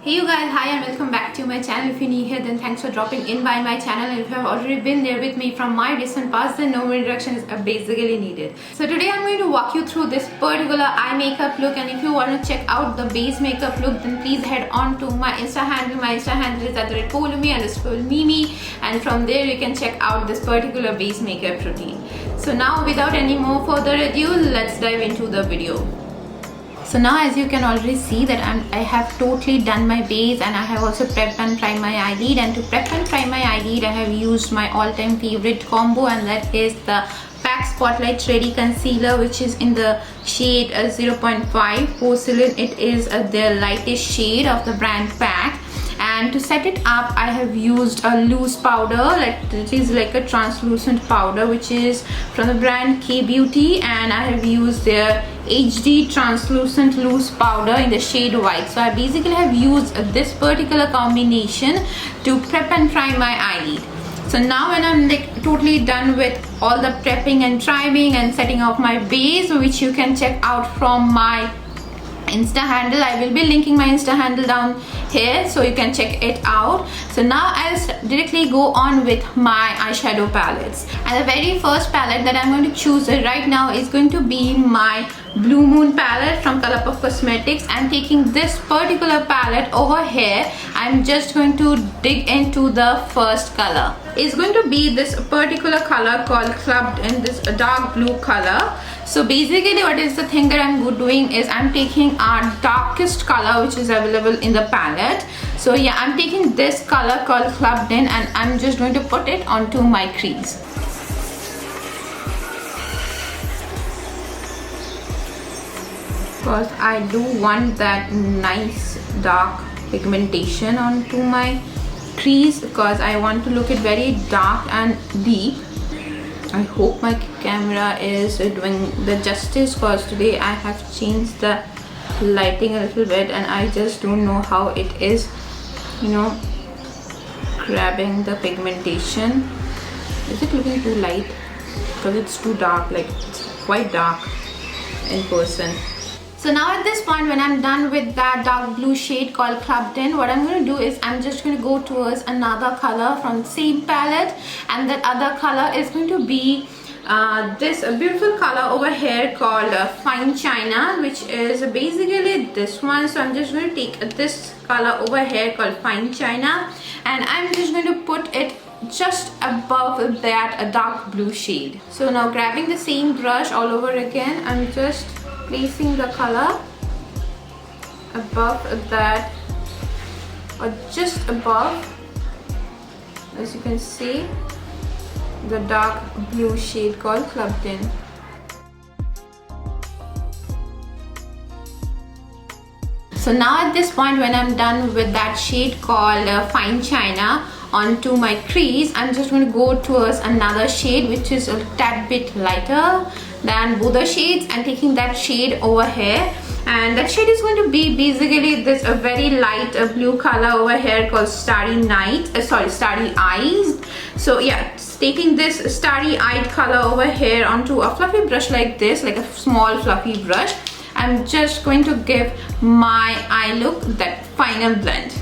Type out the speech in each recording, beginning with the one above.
Hey you guys, hi and welcome back to my channel. If you're new here, then thanks for dropping in by my channel, and if you have already been there with me from my recent past, then no more introductions are basically needed. So today I'm going to walk you through this particular eye makeup look, and if you want to check out the base makeup look, then please head on to my Insta handle. My Insta handle is @polumi_mimi, and from there you can check out this particular base makeup routine. So now without any more further ado, let's dive into the video. So now as you can already see that I have totally done my base, and I have also prepped and primed my eyelid. And to prep and prime my eyelid, I have used my all-time favorite combo, and that is the PAC Spotlight Ready Concealer, which is in the shade 0.5 Porcelain. It is the lightest shade of the brand PAC. And to set it up, I have used a loose powder, it is like a translucent powder, which is from the brand K Beauty, and I have used their HD translucent loose powder in the shade white. So I basically have used this particular combination to prep and prime my eyelid. So now when I'm totally done with all the prepping and priming and setting up my base, which you can check out from my Insta handle, I will be linking my Insta handle down here so you can check it out. So now I'll directly go on with my eyeshadow palettes, and the very first palette that I'm going to choose right now is going to be my Blue Moon palette from Colourpuff Cosmetics. I'm taking this particular palette over here. I'm just going to dig into the first color. It's going to be this particular color called Clubbed in, this dark blue color. So basically what is the thing that I'm doing is I'm taking our darkest color which is available in the palette. So yeah, I'm taking this color called Clubbed in, and I'm just going to put it onto my crease. Because I do want that nice dark pigmentation onto my crease, because I want to look it very dark and deep. I hope my camera is doing the justice, because today I have changed the lighting a little bit and I just don't know how it is, grabbing the pigmentation. Is it looking too light? Because it's too dark, it's quite dark in person. So now at this point, when I'm done with that dark blue shade called Clubbed in, what I'm going to do is I'm just going to go towards another color from the same palette, and that other color is going to be this beautiful color over here called Fine China, which is basically this one. So I'm just going to take this color over here called Fine China, and I'm just going to put it just above that dark blue shade. So now grabbing the same brush all over again, I'm just placing the color above that, or just above, as you can see, the dark blue shade called Clubbed in. So now at this point, when I'm done with that shade called Fine China onto my crease, I'm just going to go towards another shade which is a tad bit lighter than both the shades, and taking that shade over here, and that shade is going to be basically this a very light blue color over here called Starry Eyes. So yeah, taking this starry eyed color over here onto a fluffy brush like this, like a small fluffy brush, I'm just going to give my eye look that final blend.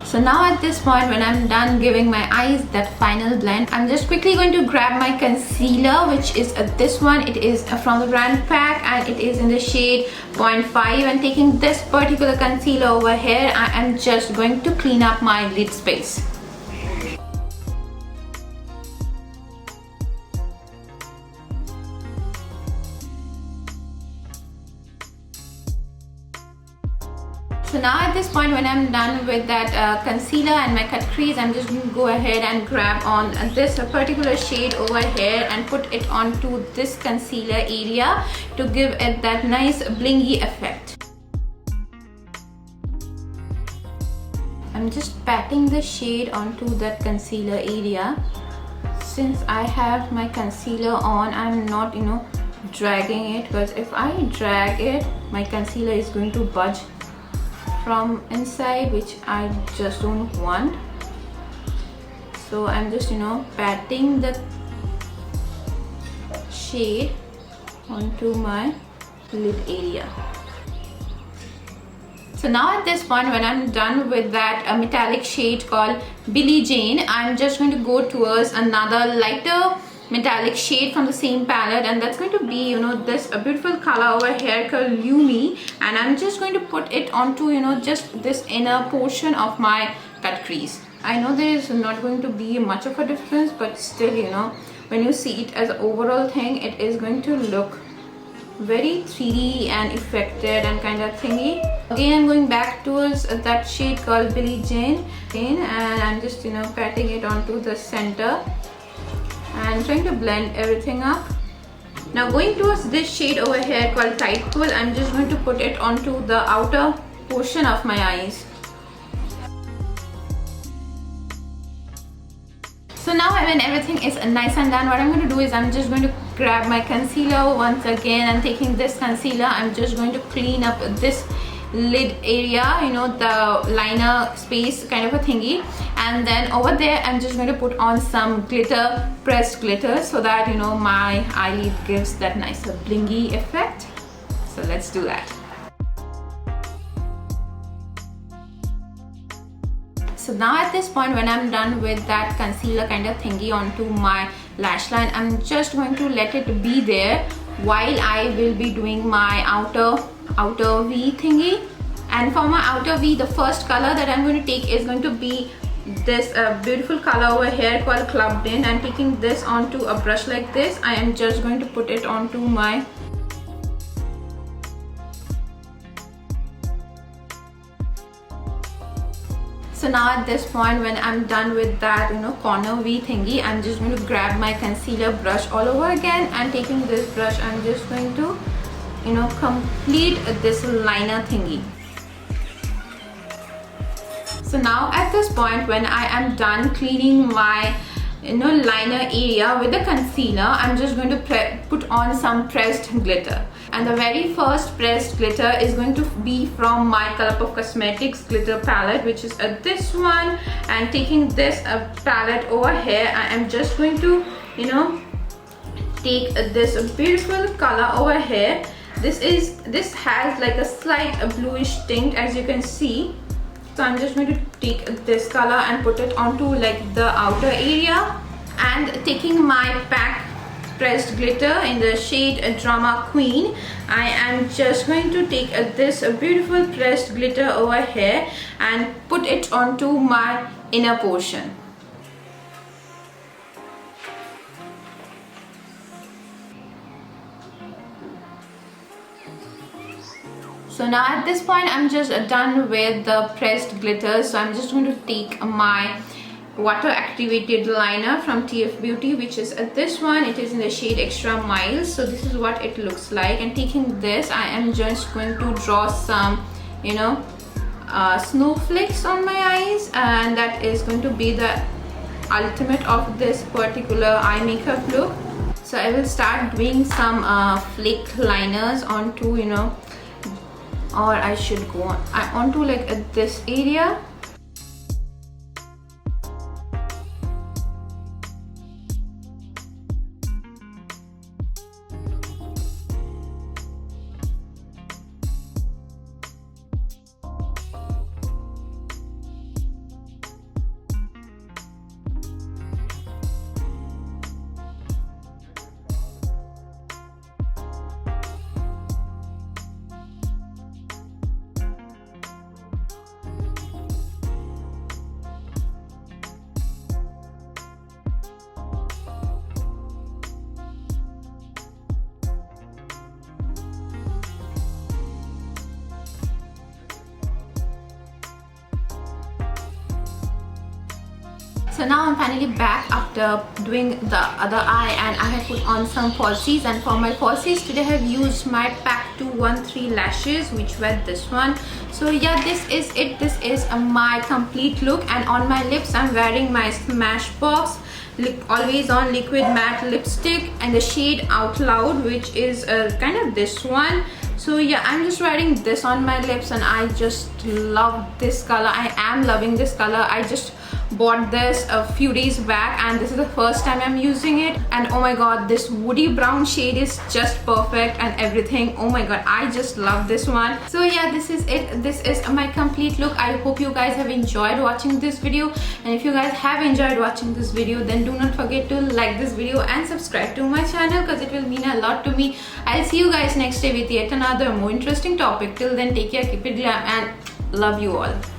So now at this point, when I'm done giving my eyes that final blend, I'm just quickly going to grab my concealer, which is this one. It is from the brand PAC, and it is in the shade 0.5, and taking this particular concealer over here, I am just going to clean up my lid space. So now at this point, when I'm done with that concealer and my cut crease, I'm just going to go ahead and grab on this particular shade over here and put it onto this concealer area to give it that nice blingy effect. I'm just patting the shade onto that concealer area. Since I have my concealer on, I'm not dragging it, because if I drag it, my concealer is going to budge from inside, which I just don't want. So I'm just patting the shade onto my lid area. So now at this point, when I'm done with that metallic shade called Billie Jean, I'm just going to go towards another lighter metallic shade from the same palette, and that's going to be this beautiful color over here called Lumi, and I'm just going to put it onto just this inner portion of my cut crease. I know there is not going to be much of a difference, but still when you see it as an overall thing, it is going to look very 3D and effected and kind of thingy. Again, I'm going back towards that shade called Billie Jean, and I'm just patting it onto the center and trying to blend everything up. Now going towards this shade over here called Tide Pool, I'm just going to put it onto the outer portion of my eyes. So now when everything is nice and done, what I'm going to do is I'm just going to grab my concealer once again, and taking this concealer, I'm just going to clean up this lid area, the liner space kind of a thingy, and then over there I'm just going to put on some glitter, pressed glitter, so that my eyelid gives that nicer blingy effect. So let's do that. So now at this point, when I'm done with that concealer kind of thingy onto my lash line, I'm just going to let it be there while I will be doing my outer V thingy. And for my outer V, the first color that I'm going to take is going to be this beautiful color over here called Clubbed In, and taking this onto a brush like this, I am just going to put it onto my So now at this point, when I'm done with that corner V thingy, I'm just going to grab my concealer brush all over again, and taking this brush, I'm just going to complete this liner thingy. So now at this point, when I am done cleaning my liner area with the concealer, I'm just going to put on some pressed glitter. And the very first pressed glitter is going to be from my Colourpop Cosmetics glitter palette, which is this one. And taking this palette over here, I am just going to take this beautiful color over here. This has like a slight bluish tint, as you can see. So I'm just going to take this color and put it onto like the outer area, and taking my PAC pressed glitter in the shade Drama Queen, I am just going to take this beautiful pressed glitter over here and put it onto my inner portion. So now at this point, I'm just done with the pressed glitter. So I'm just going to take my water activated liner from TF Beauty, which is this one. It is in the shade Extra Miles. So this is what it looks like, and taking this, I am just going to draw some snowflakes on my eyes, and that is going to be the ultimate of this particular eye makeup look. So I will start doing some flake liners onto or I should go onto like this area. So now I'm finally back after doing the other eye, and I have put on some falsies, and for my falsies today I have used my PAC 213 lashes, which were this one. So yeah, this is it. This is my complete look, and on my lips I'm wearing my Smashbox Always On Liquid Matte Lipstick and the shade Out Loud, which is kind of this one. So yeah, I'm just wearing this on my lips, and I just love this color. I am loving this color. I just bought this a few days back and this is the first time I'm using it, and oh my god, this woody brown shade is just perfect and everything. Oh my god, I just love this one. So yeah, this is it. This is my complete look. I hope you guys have enjoyed watching this video, and if you guys have enjoyed watching this video, then do not forget to like this video and subscribe to my channel because it will mean a lot to me. I'll see you guys next day with yet another more interesting topic. Till then, take care, keep it glam, and love you all.